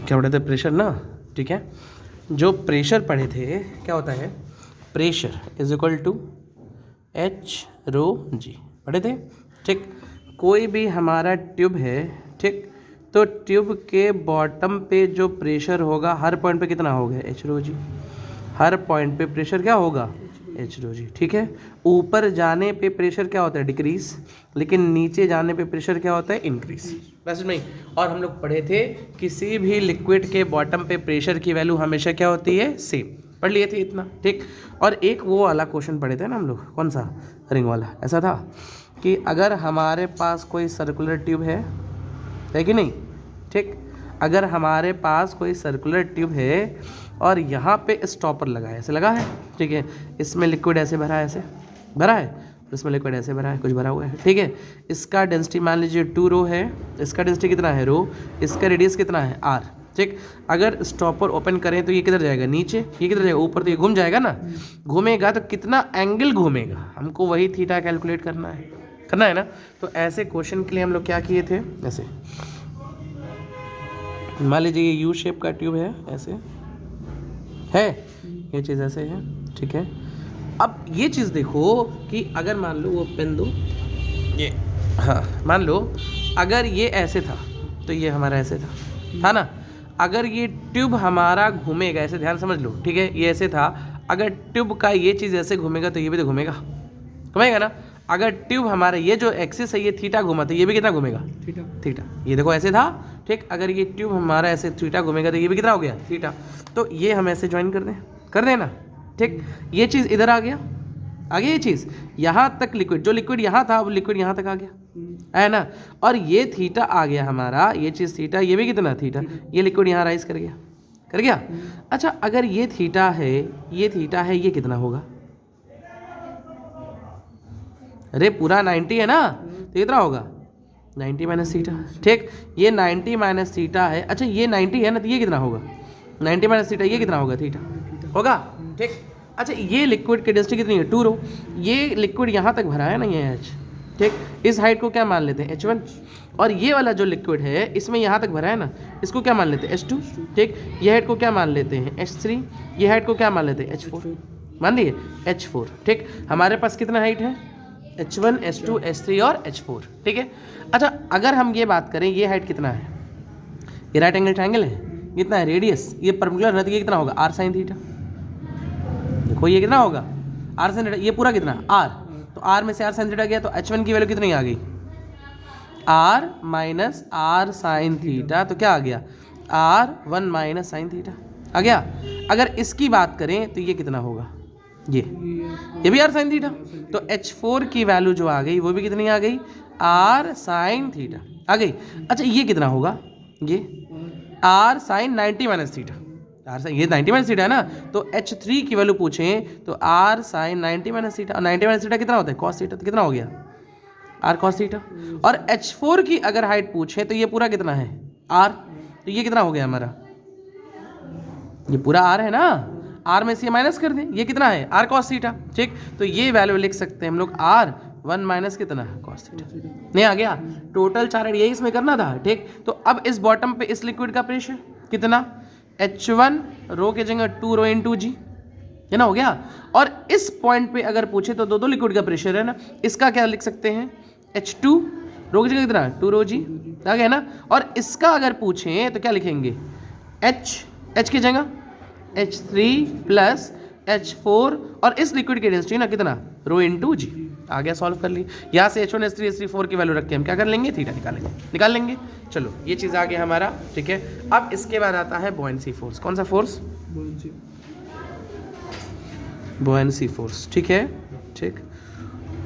क्या पढ़े थे? प्रेशर ना, ठीक है। जो प्रेशर पढ़े थे, क्या होता है? Pressure is equal to h rho g, पढ़े थे, ठीक। कोई भी हमारा ट्यूब है, ठीक, तो ट्यूब के बॉटम पे जो प्रेशर होगा हर पॉइंट पे कितना होगा? एच रो जी। हर पॉइंट पे प्रेशर क्या होगा? एच रो जी, ठीक है। ऊपर जाने पे प्रेशर क्या होता है? डिक्रीज, लेकिन नीचे जाने पे प्रेशर क्या होता है? इंक्रीज, बस नहीं। और हम लोग पढ़े थे किसी भी लिक्विड के बॉटम पे प्रेशर की वैल्यू हमेशा क्या होती है? सेम, पढ़ लिए थे इतना, ठीक। और एक वो वाला क्वेश्चन पढ़े थे ना हम लोग, कौन सा? रिंग वाला। ऐसा था कि अगर हमारे पास कोई सर्कुलर ट्यूब है कि नहीं, ठीक, अगर हमारे पास कोई सर्कुलर ट्यूब है और यहाँ पे स्टॉपर लगा है, ऐसे लगा है, ठीक है, इसमें लिक्विड ऐसे भरा है, ऐसे भरा है, इसमें लिक्विड ऐसे भरा है, कुछ भरा हुआ है, ठीक है। इसका डेंसिटी मान लीजिए 2 रो है, इसका डेंसिटी कितना है? रो। इसका रेडियस कितना है? आर, ठीक। अगर स्टॉपर ओपन करें तो ये किधर जाएगा? नीचे। ये किधर जाएगा? ऊपर। तो ये घूम जाएगा ना, घूमेगा तो कितना एंगल घूमेगा, हमको वही थीटा कैलकुलेट करना है ना। तो ऐसे क्वेश्चन के लिए हम लोग क्या किए थे? ऐसे मान लीजिए ये यू शेप का ट्यूब है, ऐसे है, ये चीज़ ऐसे है, ठीक है। अब ये चीज़ देखो कि अगर मान लो, वो पेन दो, ये, हाँ, मान लो अगर ये ऐसे था तो ये हमारा ऐसे था ना। अगर ये ट्यूब हमारा घूमेगा, ऐसे ध्यान समझ लो, ठीक है, ये ऐसे था। अगर ट्यूब का ये चीज़ ऐसे घूमेगा तो ये भी तो घूमेगा ना। अगर ट्यूब हमारा ये जो एक्सिस है ये थीटा घूमा तो ये भी कितना घूमेगा? थीटा। ये देखो ऐसे था, ठीक। अगर ये ट्यूब हमारा ऐसे थीटा घूमेगा तो ये भी कितना हो गया? थीटा। तो ये हम ऐसे ज्वाइन कर दें ना, ठीक। ये चीज़ इधर आ गया ये चीज़ यहाँ तक लिक्विड, जो लिक्विड यहाँ था वो लिक्विड यहाँ तक आ गया, है ना। और ये थीटा आ गया हमारा, ये चीज़ थीटा, ये भी कितना? थीटा। ये लिक्विड यहाँ राइज कर गया। अच्छा, अगर ये थीटा है, ये कितना होगा? अरे पूरा 90 है ना, तो कितना होगा? 90 माइनस थीटा, ठीक। ये 90 माइनस थीटा है। अच्छा, ये 90 है ना, तो ये कितना होगा? 90 माइनस थीटा, ये कितना होगा? थीटा होगा, ठीक। अच्छा, ये लिक्विड की डेंसिटी कितनी है? 2 रो। ये लिक्विड यहाँ तक भरा है ना, ये एच, ठीक। इस हाइट को क्या मान लेते हैं? H1। और ये वाला जो लिक्विड है इसमें यहाँ तक भरा है ना, इसको क्या मान लेते हैं? H2, ठीक। ये हाइट को क्या मान लेते हैं? H3। ये हाइट को क्या मान लेते हैं? H4, मान लिए H4, ठीक। हमारे पास कितना हाइट है? H1, H2, H3 और H4, ठीक है। अच्छा, अगर हम ये बात करें, ये हाइट कितना है? ये राइट एंगल ट्रायंगल है, कितना है? रेडियस। ये परपेंडिकुलर है तो ये कितना होगा? R sin theta. देखो ये कितना होगा? R sin theta. ये पूरा कितना? R। तो R में से R sin थीटा गया तो H1 की वैल्यू कितनी आ गई? R minus R sin theta. तो क्या आ गया? R1 माइनस sin थीटा आ गया। अगर इसकी बात करें तो ये कितना होगा? ये भी R sin थीटा। तो H4 की वैल्यू जो आ गई वो भी कितनी आ गई? R sin थीटा आ गई। अच्छा, ये कितना होगा? ये R sin 90 माइनस थीटा। ये 90 माइनस थीटा है ना, तो H3 की वैल्यू पूछें तो R sin 90 minus theta. 90 minus theta कितना होता है? cos theta. तो कितना हो गया? R cos theta. और H4 की अगर हाइट पूछे तो ये पूरा कितना है? R। तो ये कितना हो गया हमारा? ये पूरा R है ना, R में से ये माइनस कर दें, ये कितना है? R cos थीटा, ठीक। तो ये वैल्यू लिख सकते हैं हम लोग, R1 माइनस कितना है? cos theta. नहीं आ गया? टोटल 4 यही इसमें करना था, ठीक। तो अब इस बॉटम पे इस लिक्विड का प्रेशर कितना? H1 रो की जगह 2 रो इंटू जी, है ना, हो गया। और इस पॉइंट पे अगर पूछे तो दो लिक्विड का प्रेशर है ना, इसका क्या लिख सकते हैं? H2 रो की जगह कितना? 2 रो जी आ गया ना। और इसका अगर पूछें तो क्या लिखेंगे? H की जगह H3 प्लस H4 और इस लिक्विड की डेंसिटी ना कितना? रो इंटू जी। आ गया, सॉल्व कर ली। यहाँ से H1, H3, H3, 4 की वैल्यू रख के हम क्या कर लेंगे? थीटा निकाल लेंगे। चलो, ये चीज़ आ गया हमारा, ठीक है। अब इसके बाद आता है बुओयेंसी फोर्स। कौन सा फोर्स? बुओयेंसी फोर्स, ठीक है, ठीक।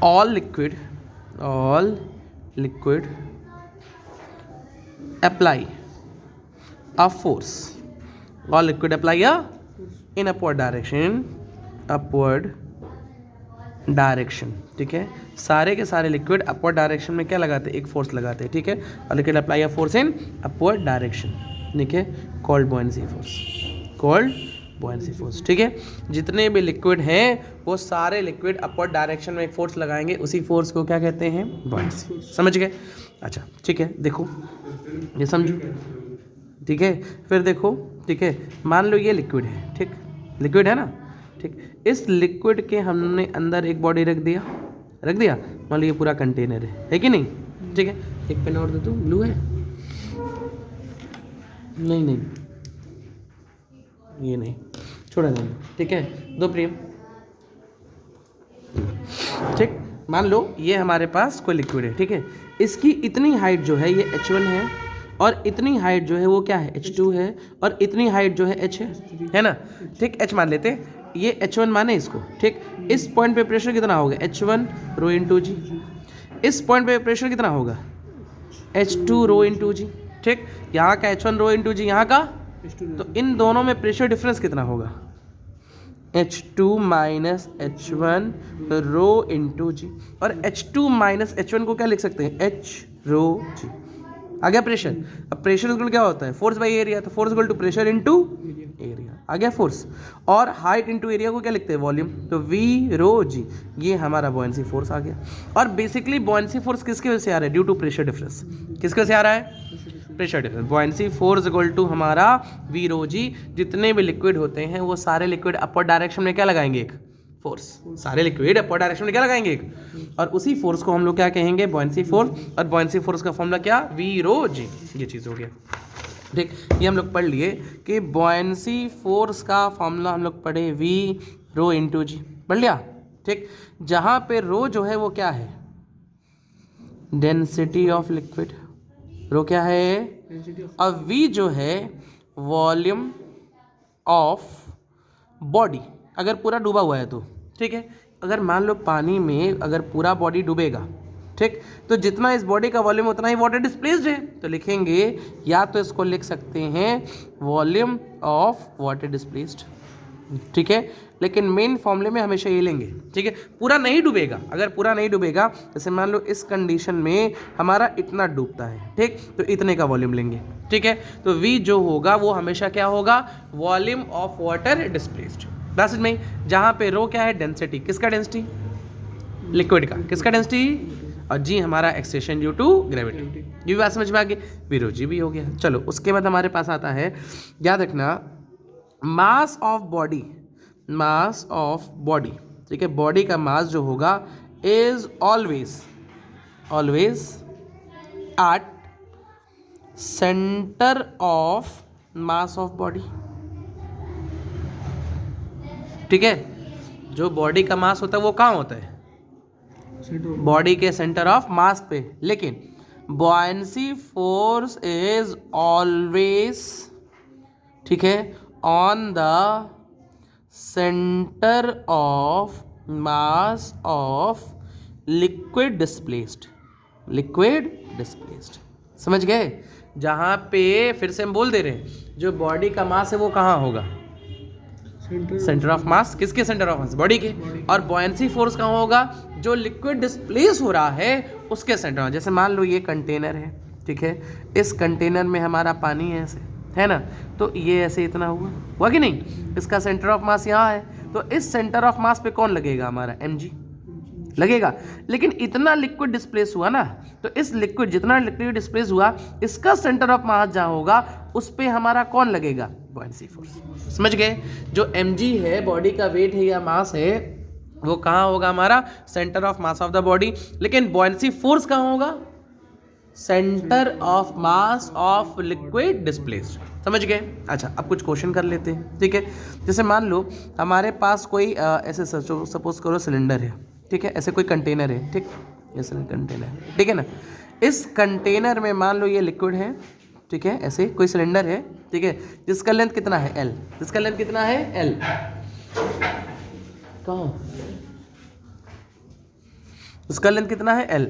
All liquid apply a force. All liquid apply a in upward direction, ठीक है। सारे के सारे लिक्विड अपवर्ड डायरेक्शन में क्या लगाते हैं? एक फोर्स लगाते हैं, ठीक है। और liquid apply a force in upward direction, ठीक है, कॉल्ड बुओयेंसी फोर्स, ठीक है। जितने भी लिक्विड हैं वो सारे लिक्विड अपवर्ड डायरेक्शन में एक फोर्स लगाएंगे, उसी फोर्स को क्या कहते हैं? बुओयेंसी। समझ गए? अच्छा, ठीक है, देखो ये समझो, ठीक है। फिर देखो, ठीक है, मान लो ये लिक्विड है, ठीक, लिक्विड है ना, ठीक, इस लिक्विड के हमने अंदर एक बॉडी रख दिया, मान लो ये पूरा कंटेनर है कि नहीं, ठीक है। एक पेन और दे दो, ब्लू है, नहीं ये नहीं, छोड़ा नहीं, ठीक है, दो प्रेम, ठीक। मान लो ये हमारे पास कोई लिक्विड है, ठीक है, इसकी इतनी हाइट जो है ये h1 है, और इतनी हाइट जो है वो क्या है, h2 है, और इतनी हाइट जो है h है ना, ठीक, h मान लेते हैं, ये h1 माने इसको, ठीक। इस पॉइंट पे प्रेशर कितना होगा, h1 रो इंटू जी, इस पॉइंट पे प्रेशर कितना होगा, h2 रो इंटू जी, ठीक। यहाँ का h1 रो इंटू जी, यहाँ का, तो इन दोनों में प्रेशर डिफरेंस कितना होगा, H2 minus H1 rho into जी, और H2 माइनस H1 को क्या लिख सकते हैं, H रो जी। आ गया प्रेशर। अब प्रेशर इक्वल क्या होता है, फोर्स बाई एरिया, तो force equal to pressure into area, आ गया फोर्स। और हाइट इंटू एरिया को क्या लिखते हैं, वॉल्यूम, तो V रो जी, ये हमारा बॉयंसी फोर्स आ गया। और बेसिकली बॉयंसी फोर्स किसकी वजह से आ रहा है, ड्यू टू प्रेशर डिफरेंस, किसकी वजह से आ रहा है, pressure difference. Buoyancy force equal to हमारा V रो जी, जितने भी लिक्विड होते हैं वो सारे लिक्विड अपर डायरेक्शन में क्या लगाएंगे, एक फोर्स, सारे लिक्विड अपर डायरेक्शन में क्या लगाएंगे, एक, और उसी फोर्स को हम लोग क्या कहेंगे, बॉयंसी फोर्स। और बॉयंसी फोर्स का फॉर्मूला क्या, V रो जी, ये चीज़ हो गया, ठीक। ये हम लोग पढ़ लिए कि बॉयंसी फोर्स का फॉर्मूला हम लोग पढ़े V रो इंटू जी, पढ़ लिया, ठीक। जहाँ पे रो जो है वो क्या है, डेंसिटी ऑफ लिक्विड, रो क्या है, और V जो है वॉल्यूम ऑफ बॉडी, अगर पूरा डूबा हुआ है तो, ठीक है। अगर मान लो पानी में अगर पूरा बॉडी डूबेगा, ठीक, तो जितना इस बॉडी का वॉल्यूम उतना ही वाटर डिस्प्लेस्ड है, तो लिखेंगे, या तो इसको लिख सकते हैं वॉल्यूम ऑफ वाटर डिस्प्लेस्ड, ठीक है। लेकिन मेन फॉर्मूले में हमेशा ये लेंगे, ठीक है। पूरा नहीं डूबेगा, अगर पूरा नहीं डूबेगा, जैसे मान लो इस कंडीशन में हमारा इतना डूबता है, ठीक, तो इतने का वॉल्यूम लेंगे, ठीक है। तो V जो होगा वो हमेशा क्या होगा, वॉल्यूम ऑफ वाटर डिस्प्लेस्ड, बस में। जहाँ पे रो क्या है, डेंसिटी, किसका डेंसिटी, लिक्विड का, किसका डेंसिटी, और जी हमारा एक्सेशन ड्यू टू ग्रेविटी, ये भी बात समझ में आ गई, V रो जी भी हो गया। चलो उसके बाद हमारे पास आता है, याद रखना, mass of body, mass of body, ठीक है, बॉडी का मास जो होगा is always at centre of mass of body, ठीक है। जो बॉडी का मास होता है वो कहाँ होता है, बॉडी के सेंटर ऑफ मास पे, लेकिन बॉयंसी फोर्स इज ऑलवेज, ठीक है, on the centre of mass of liquid displaced, समझ गए। जहाँ पे फिर से हम बोल दे रहे हैं, जो बॉडी का मास है वो कहाँ होगा, सेंटर ऑफ मास, किसके सेंटर ऑफ मास, बॉडी के। और बॉयंसी फोर्स कहाँ होगा, जो लिक्विड डिस्प्लेस हो रहा है उसके सेंटर ऑफ। जैसे मान लो ये कंटेनर है, ठीक है, इस कंटेनर में हमारा पानी है ऐसे, है ना, तो ये ऐसे इतना हुआ कि नहीं, इसका सेंटर ऑफ मास यहाँ है, तो इस सेंटर ऑफ मास पे कौन लगेगा, हमारा mg लगेगा। लेकिन इतना लिक्विड डिस्प्लेस हुआ ना, तो इस लिक्विड, जितना लिक्विड डिस्प्लेस हुआ, इसका सेंटर ऑफ मास जहाँ होगा उस पे हमारा कौन लगेगा, बॉयंसी फोर्स, समझ गए। जो mg है, बॉडी का वेट है या मास है, वो कहाँ होगा, हमारा centre of mass of the body. लेकिन बॉयंसी फोर्स कहाँ होगा, centre of mass of liquid displaced, समझ गए। अच्छा, अब कुछ क्वेश्चन कर लेते हैं, ठीक है। जैसे मान लो हमारे पास कोई ऐसे सपोज करो सिलेंडर है, ठीक है, ऐसे कोई कंटेनर है, ठीक, ऐसे कंटेनर है, ठीक है ना। इस कंटेनर में मान लो ये लिक्विड है, ठीक है, ऐसे कोई सिलेंडर है, ठीक है, जिसका लेंथ कितना है L, जिसका लेंथ कितना है L, कहाँ, उसका लेंथ कितना है L।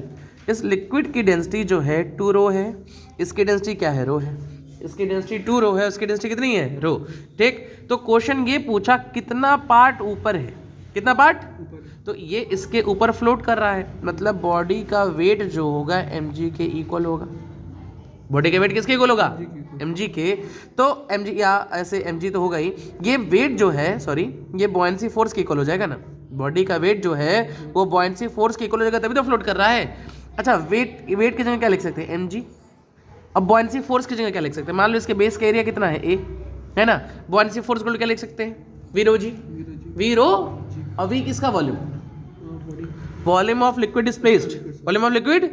इस लिक्विड की डेंसिटी जो है 2 रो है, इसकी डेंसिटी क्या है, रो है, इसकी डेंसिटी 2 रो है, उसकी डेंसिटी कितनी है, रो, ठीक। तो क्वेश्चन ये पूछा कितना पार्ट ऊपर है, कितना पार्ट ऊपर, तो ये इसके ऊपर फ्लोट कर रहा है, मतलब बॉडी का वेट जो होगा mg के इक्वल होगा। बॉडी का वेट किसके इक्वल होगा, mg के। तो mg, या ऐसे mg तो होगा ही, ये वेट जो है, सॉरी, ये बॉयंसी फोर्स के इक्वल हो जाएगा ना। बॉडी का वेट जो है वो बॉयंसी फोर्स के इक्वल हो जाएगा, तभी तो फ्लोट कर रहा है। अच्छा, वेट की जगह क्या लिख सकते हैं, mg, अब बॉयंसी फोर्स की जगह क्या लिख सकते हैं? मान लो इसके बेस का एरिया कितना है, ए, है ना? बॉयंसी फोर्स को क्या लिख सकते हैं? वी रो जी, वी रो, और वी किसका volume? Volume of liquid displaced, volume of liquid.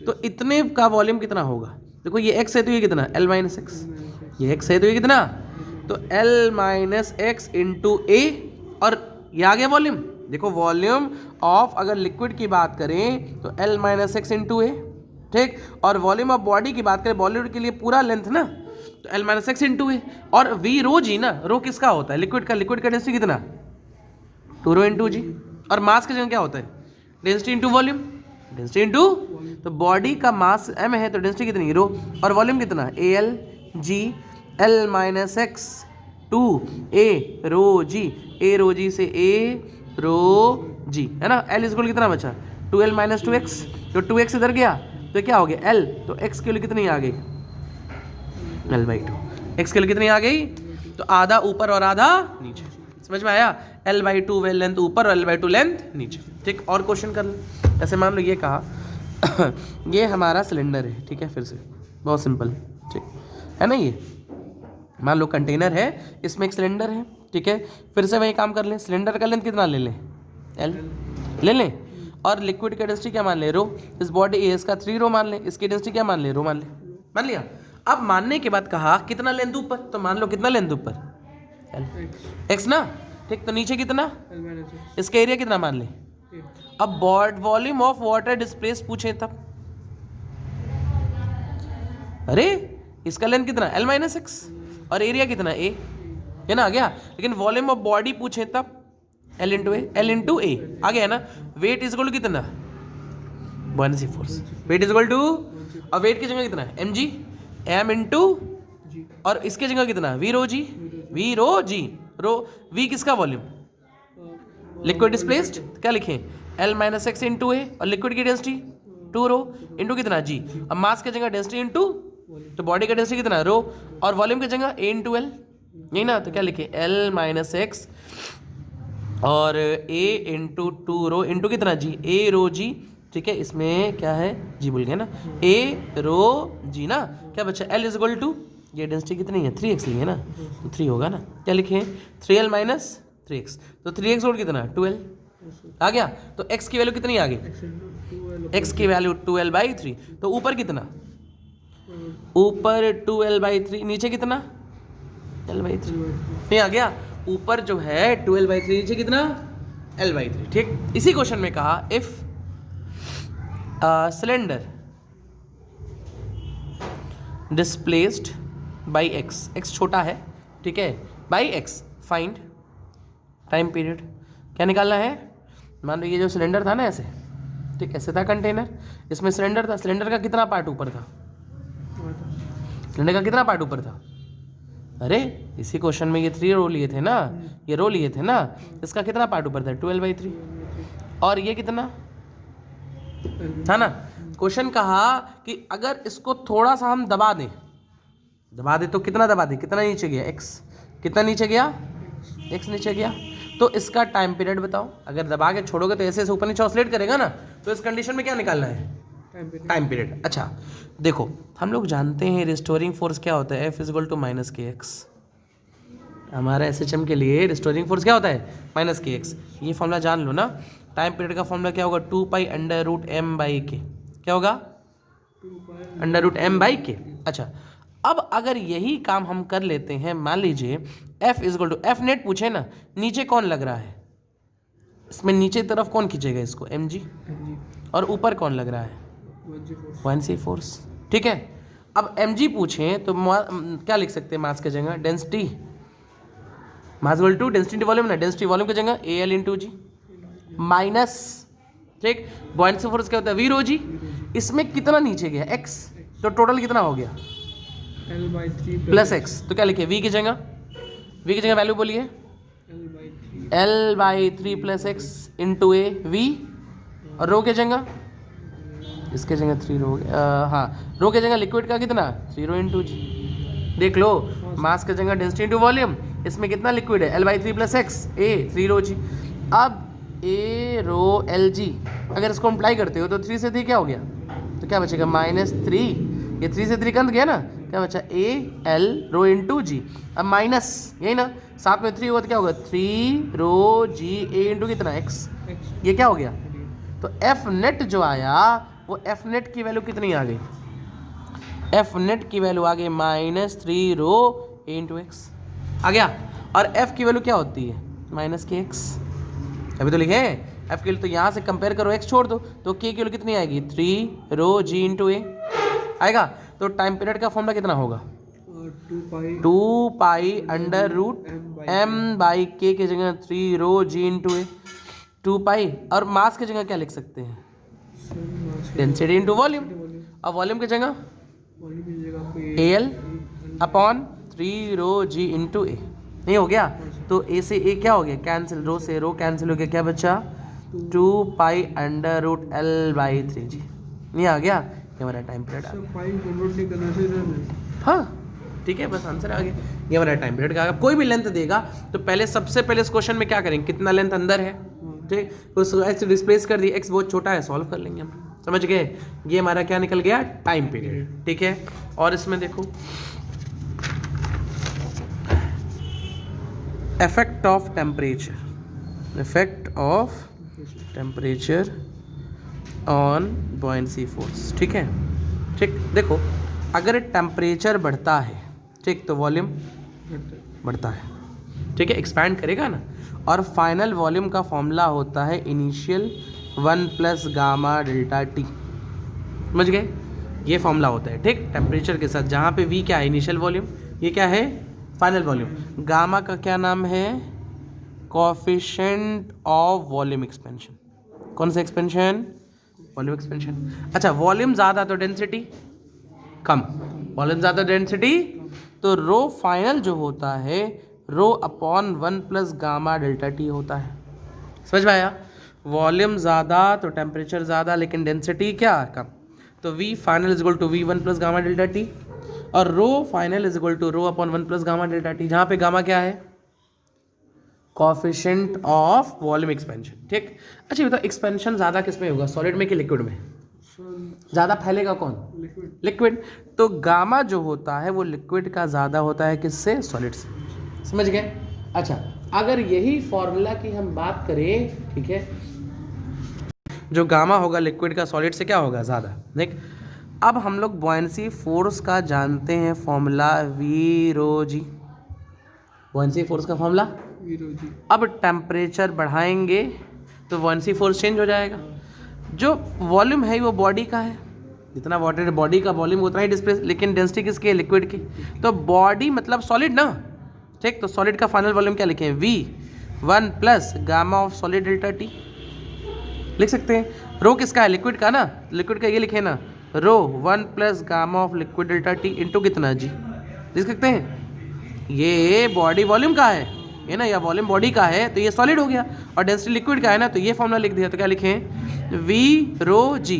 तो इतने का वॉल्यूम कितना होगा? देखो ये x है तो ये कितना, L माइनस एक्स, ये x है तो ये कितना, तो L minus x into a, और ये आ गया वॉल्यूम। देखो वॉल्यूम ऑफ अगर लिक्विड की बात करें तो L माइनस एक्स इंटू ए, ठीक, और वॉल्यूम ऑफ बॉडी की बात करें, बॉलीवुड के लिए पूरा लेंथ ना, तो L minus x into a, और वी रो जी ना, रो किसका होता है? लिक्विड का। लिक्विड का डेंसिटी कितना, 2 रो इंटू जी, और मास का जगह क्या होता है? Density into volume, density into, तो बॉडी का मास m है तो डेंसिटी कितनी, रो, और वॉल्यूम कितना, AL g, L minus x 2 A rho g, A rho g से A रो जी, है ना? L इक्वल कितना बचा, 2L माइनस 2x, तो 2x इधर गया तो क्या हो गया L, तो x के लिए कितनी आ गई, L/2, x के लिए कितनी आ गई, तो आधा ऊपर और आधा नीचे। समझ में आया? L/2 वे लेंथ ऊपर और L/2 लेंथ नीचे, ठीक। और क्वेश्चन कर ले। ऐसे मान लो ये कहा ये हमारा सिलेंडर है, ठीक है, फिर से बहुत सिंपल, ठीक है ना? ये मान लो कंटेनर है, इसमें एक सिलेंडर है, ठीक है, फिर से वही काम कर लें। सिलेंडर का लेंथ कितना ले लें, L ले लें, और लिक्विड की डेंसिटी क्या मान ले, रो। इस बॉडी ए इसका 3 रो मान लें, इसकी डेंसिटी क्या मान ले, रो मान ले, मान लिया। अब मानने के बाद कहा कितना लेंथ ऊपर, तो मान लो कितना लेंथ ऊपर, L x ना, ठीक, तो नीचे कितना, इसका एरिया कितना मान ले। अब वॉल्यूम ऑफ वाटर डिस्प्लेस पूछे तब, अरे इसका लेंथ कितना, L माइनस एक्स, और एरिया कितना, A, है ना, आ गया। लेकिन वॉल्यूम ऑफ बॉडी पूछे तब L into a, L into a, आ गया ना। वेट इज इक्वल टू कितना, buoyancy force, weight is equal to, और वेट की जगह कितना है, mg, m इंटू, और इसके जगह कितना, V rho g, V rho g, rho, V किसका वॉल्यूम, लिक्विड डिस्प्लेस्ड, क्या लिखें, L minus x into a, और लिक्विड की डेंसिटी 2 रो इंटू कितना जी, अब मास की जगह डेंसिटी इंटू, तो बॉडी का डेंसिटी कितना, रो, और वॉल्यूम की जगह A इंटू एल, नहीं ना, तो क्या लिखे, L माइनस एक्स और A इंटू 2 रो इंटू कितना जी, A रो जी, ठीक है, इसमें क्या है जी, भूल गए ना, A रो जी ना, क्या बच्चा, L इज इक्वल टू, ये डेंसिटी कितनी है, 3x लिए ना, तो 3 होगा ना, क्या लिखे, 3L माइनस 3x, तो 3x और कितना, 2L आ गया। तो x की वैल्यू कितनी आ गई, x की वैल्यू 2L/3, तो ऊपर कितना, ऊपर 2L/3, नीचे कितना, L/3, नहीं आ गया, ऊपर जो है 2L/3, नीचे कितना, L/3, ठीक। इसी क्वेश्चन में कहा if cylinder displaced by x, x छोटा है, ठीक है, by x, find time period. क्या निकालना है, मान लो ये जो सिलेंडर था ना ऐसे, ठीक, ऐसे था कंटेनर, इसमें सिलेंडर था, सिलेंडर का कितना पार्ट ऊपर था, सिलेंडर का कितना पार्ट ऊपर था, अरे इसी क्वेश्चन में ये 3 रो लिए थे ना, ये रो लिए थे ना, इसका कितना पार्ट ऊपर था, 2L/3, और ये कितना था ना। क्वेश्चन कहा कि अगर इसको थोड़ा सा हम दबा दें, तो कितना दबा दें, कितना नीचे गया, x, कितना नीचे गया, x नीचे गया, तो इसका टाइम पीरियड बताओ। अगर दबा के छोड़ोगे तो ऐसे ऐसे ऊपर नीचे ऑसिलेट करेगा ना, तो इस कंडीशन में क्या निकालना है, टाइम पीरियड। अच्छा देखो, हम लोग जानते हैं रिस्टोरिंग फोर्स क्या होता है, F is equal to minus KX। हमारा SHM के लिए रिस्टोरिंग फोर्स क्या होता है, माइनस KX। ये फॉर्मूला जान लो ना। टाइम पीरियड का फॉर्मूला क्या होगा, 2π√m/k, क्या होगा, √m/k। अच्छा, अब अगर यही काम हम कर लेते हैं, मान लीजिए F is equal to, F net पूछे ना, नीचे कौन लग रहा है, इसमें नीचे तरफ कौन खींचेगा इसको, mg, और ऊपर कौन लग रहा है, बॉयंसी फोर्स, ठीक है। अब mg पूछें तो क्या लिख सकते हैं, मास की जगह density, mass equal to density volume ना, डेंसिटी वॉल्यूम की जगह AL इंटू जी माइनस, ठीक, बॉयंसी फोर्स क्या होता है, वी रो जी, इसमें कितना नीचे गया, x, तो टोटल कितना हो गया, L/3 प्लस x, तो क्या लिखे, v की जगह वैल्यू बोलिए, L/3 plus x into A V, और रो के जगह, इसके जगह 3 रो, हाँ, रो के जगह लिक्विड का कितना, 3 रो इंटू जी। देख लो, मास के जगह डेंसिटी इंटू वॉल्यूम, इसमें कितना लिक्विड है, L/3 plus x, A 3 rho g. अब A रो L g, अगर इसको अप्लाई करते हो तो 3 से 3 क्या हो गया, तो क्या बचेगा, -3 ये 3 से 3 कैंसिल गया ना, क्या बचा ए एल रो इंटू जी। अब माइनस यही ना, साथ में 3 होगा तो क्या होगा 3 रो जी ए इंटू कितना एक्स, ये क्या हो गया। तो एफ नेट जो आया वो एफ नेट की वैल्यू कितनी आ गई, एफ नेट की वैल्यू आ गई -3 रो ए इंटू एक्स आ गया। और एफ की वैल्यू क्या होती है -kx, अभी तो लिखे एफ की वैल्यू, तो यहाँ से कंपेयर करो एक्स छोड़ दो तो के की वैल्यू कितनी आएगी 3 रो जी इंटू ए आएगा। तो टाइम पीरियड का फॉर्मूला कितना होगा 2 pi under root m by k की जगह 3 रो जी इंटू ए 2 पाई, और मास की जगह क्या लिख सकते हैं डेंसिटी इंटू वॉल्यूम, और वॉल्यूम की जगह a l upon 3 rho g into a, नहीं हो गया। तो ए से ए क्या हो गया कैंसिल, रो से रो कैंसिल हो गया, क्या बचा 2 pi under root l by 3 g, नहीं आ गया, ये हमारा टाइम पीरियड आ गया। हाँ ठीक है, बस आंसर आ गया, ये हमारा टाइम पीरियड का आ गया। कोई भी लेंथ देगा तो पहले सबसे पहले इस क्वेश्चन में क्या करेंगे, कितना लेंथ अंदर है, ठीक, उसको ऐसे डिस्प्लेस कर दिए, एक्स बहुत छोटा है, सॉल्व कर लेंगे हम, समझ गए। ये हमारा क्या निकल गया टाइम पीरियड, ठीक है। और इसमें देखो effect of temperature, effect of temperature on buoyancy force, ठीक है। ठीक, देखो अगर टेम्परेचर बढ़ता है, ठीक, तो वॉल्यूम बढ़ता है, ठीक है, एक्सपैंड करेगा ना। और फाइनल वॉल्यूम का फॉर्मूला होता है initial 1 plus gamma delta T, समझ गए, ये फॉर्मूला होता है, ठीक, टेम्परेचर के साथ, जहाँ पे वी क्या है इनिशियल वॉल्यूम, ये क्या है फाइनल वॉल्यूम, गामा का क्या नाम है कोएफिशिएंट ऑफ वॉल्यूम एक्सपेंशन, कौन सा एक्सपेंशन वॉल्यूम एक्सपेंशन। अच्छा वॉल्यूम ज़्यादा तो डेंसिटी कम, वॉल्यूम ज़्यादा डेंसिटी, तो रो फाइनल जो होता है रो upon 1 plus gamma delta T होता है, समझ में आया। वॉल्यूम ज़्यादा तो टेम्परेचर ज़्यादा, लेकिन डेंसिटी क्या कम, तो v final is equal to v 1 plus gamma delta t, और rho final is equal to rho upon 1 plus gamma delta t, जहाँ पे गामा क्या है कोएफिशिएंट ऑफ वॉल्यूम एक्सपेंशन, ठीक। अच्छा बताओ एक्सपेंशन ज़्यादा किस में होगा, सॉलिड में कि लिक्विड में, ज़्यादा फैलेगा कौन लिक्विड, तो गामा जो होता है वो लिक्विड का ज़्यादा होता है किससे सॉलिड से, समझ गए। अच्छा अगर यही फॉर्मूला की हम बात करें, ठीक है, जो गामा होगा लिक्विड का सॉलिड से क्या होगा ज़्यादा, देख। अब हम लोग बॉयंसी फोर्स का जानते हैं formula V rho g, buoyancy force का फॉर्मूला वी रो जी। अब टेम्परेचर बढ़ाएंगे तो बॉयंसी फोर्स चेंज हो जाएगा, जो वॉल्यूम है वो बॉडी का है, जितना वाटर बॉडी का वॉल्यूम उतना ही डिस्प्लेस, लेकिन डेंसिटी किसकी है लिक्विड की, तो बॉडी मतलब सॉलिड ना, ठीक, तो सॉलिड का फाइनल वॉल्यूम क्या लिखें V 1 plus gamma of solid delta t, लिख सकते हैं। रो किसका है लिक्विड का ना, लिक्विड का ये लिखे ना रो 1 plus gamma of liquid delta T into कितना जी, लिख सकते हैं। ये बॉडी वॉल्यूम का है ना, या वॉल्यूम बॉडी का है तो ये सॉलिड हो गया, और डेंसिटी लिक्विड का है ना, तो ये फॉर्मूला लिख दिया, तो क्या लिखें V rho g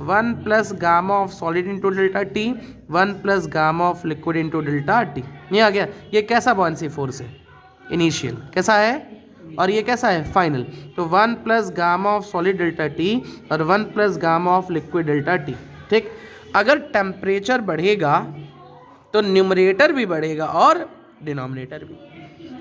1 plus gamma of solid into delta t 1 plus gamma of liquid into delta t, ये आ गया। ये कैसा बॉयंसी फोर्स है इनिशियल, कैसा है, और ये कैसा है फाइनल, तो 1 plus gamma of solid delta t और 1 plus gamma of liquid delta T, ठीक। अगर टेम्परेचर बढ़ेगा तो न्यूमरेटर भी बढ़ेगा और डिनोमिनेटर भी,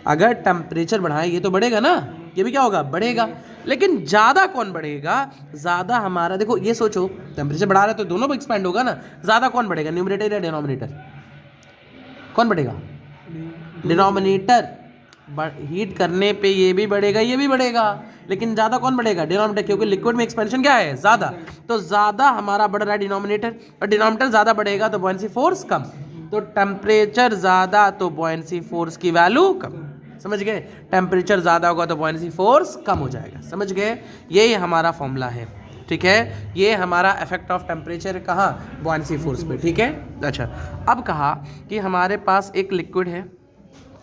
अगर टेम्परेचर बढ़ाए ये तो बढ़ेगा ना, ये भी क्या होगा बढ़ेगा, लेकिन ज़्यादा कौन बढ़ेगा, ज़्यादा हमारा देखो ये सोचो टेम्परेचर बढ़ा रहा है तो दोनों भी एक्सपेंड होगा ना, ज़्यादा कौन बढ़ेगा न्यूमरेटर या डिनोमिनेटर, कौन बढ़ेगा डिनोमिनेटर, हीट करने पे ये भी बढ़ेगा ये भी बढ़ेगा, लेकिन ज़्यादा कौन बढ़ेगा डिनोमिनेटर, क्योंकि लिक्विड में एक्सपेंशन क्या है ज़्यादा, तो ज़्यादा हमारा बढ़ रहा है डिनोमिनेटर, और डिनोमिनेटर ज़्यादा बढ़ेगा तो बॉयंसी फोर्स कम, तो टेम्परेचर ज़्यादा तो बॉयंसी फोर्स की वैल्यू कम, समझ गए। टेम्परेचर ज़्यादा होगा तो बॉयंसी फोर्स कम हो जाएगा, समझ गए, यही हमारा फॉर्मूला है, ठीक है। ये हमारा इफेक्ट ऑफ टेम्परेचर कहाँ बॉयंसी फोर्स पे, ठीक है। अच्छा अब कहा कि हमारे पास एक लिक्विड है,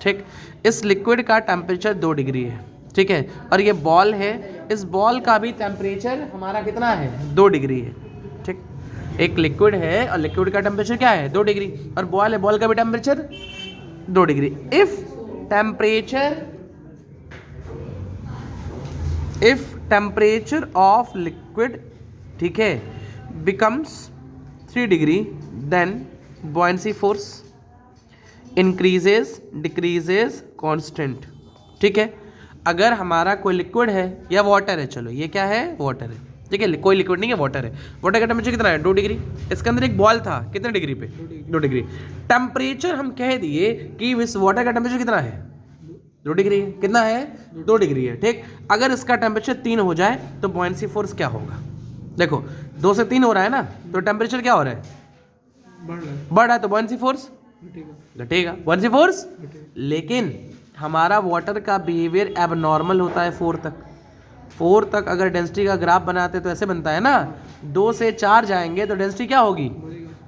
ठीक, इस लिक्विड का टेम्परेचर 2 डिग्री है, ठीक है, और ये बॉल है, इस बॉल का भी टेम्परेचर हमारा कितना है 2 डिग्री है, ठीक। एक लिक्विड है और लिक्विड का टेम्परेचर क्या है 2 डिग्री, और बॉल है, बॉल का भी temperature 2 degree. If temperature of liquid, ठीक है, becomes 3 degree then buoyancy force increases decreases constant. ठीक है, अगर हमारा कोई लिक्विड है या वाटर है, चलो ये क्या है, वाटर है, ठीक है, कोई लिक्विड नहीं है, वाटर है, वाटर का टेम्परेचर कितना है 2 डिग्री, इसके अंदर एक बॉल था कितने डिग्री पे 2 डिग्री, टेम्परेचर हम कह दिए कि इस वाटर का टेम्परेचर कितना है 2 डिग्री है, कितना है 2 डिग्री है। ठीक, अगर इसका टेम्परेचर 3 हो जाए तो buoyancy फोर्स क्या होगा, देखो 2 से 3 हो रहा है ना, तो टेम्परेचर क्या हो रहा है बढ़ रहा है, तो buoyancy फोर्स घटेगा, buoyancy फोर्स। लेकिन हमारा वाटर का बिहेवियर एबनॉर्मल होता है 4 तक, 4 तक अगर डेंसिटी का ग्राफ बनाते तो ऐसे बनता है ना, 2 से 4 जाएंगे तो डेंसिटी क्या होगी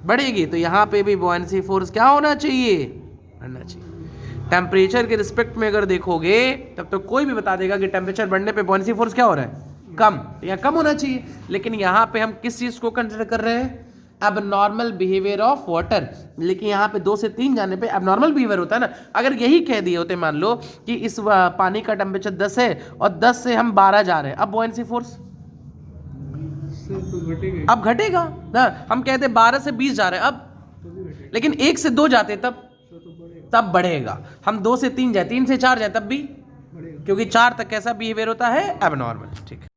बढ़ेगी, तो यहाँ पे भी buoyancy फोर्स क्या होना चाहिए बढ़ना चाहिए। टेम्परेचर के रिस्पेक्ट में अगर देखोगे तब तो कोई भी बता देगा कि टेम्परेचर बढ़ने पे buoyancy फोर्स क्या हो रहा है कम, या कम होना चाहिए, लेकिन यहाँ पे हम किस चीज को कंसिडर कर रहे हैं एबनॉर्मल बिहेवियर ऑफ वाटर, लेकिन यहाँ पे 2 से 3 जाने पे एबनॉर्मल बिहेवियर होता है ना। अगर यही कह दिए होते, मान लो कि इस पानी का टेम्परेचर 10 है और 10 से हम 12 जा रहे हैं, अब buoyancy फोर्स अब घटेगा ना, हम कहते 12 से 20 जा रहे हैं अब, लेकिन 1 से 2 जाते तब बढ़ेगा, हम 2 से 3 जाए 3 से 4 जाए तब भी, क्योंकि 4 तक कैसा बिहेवियर होता है एबनॉर्मल। ठीक है।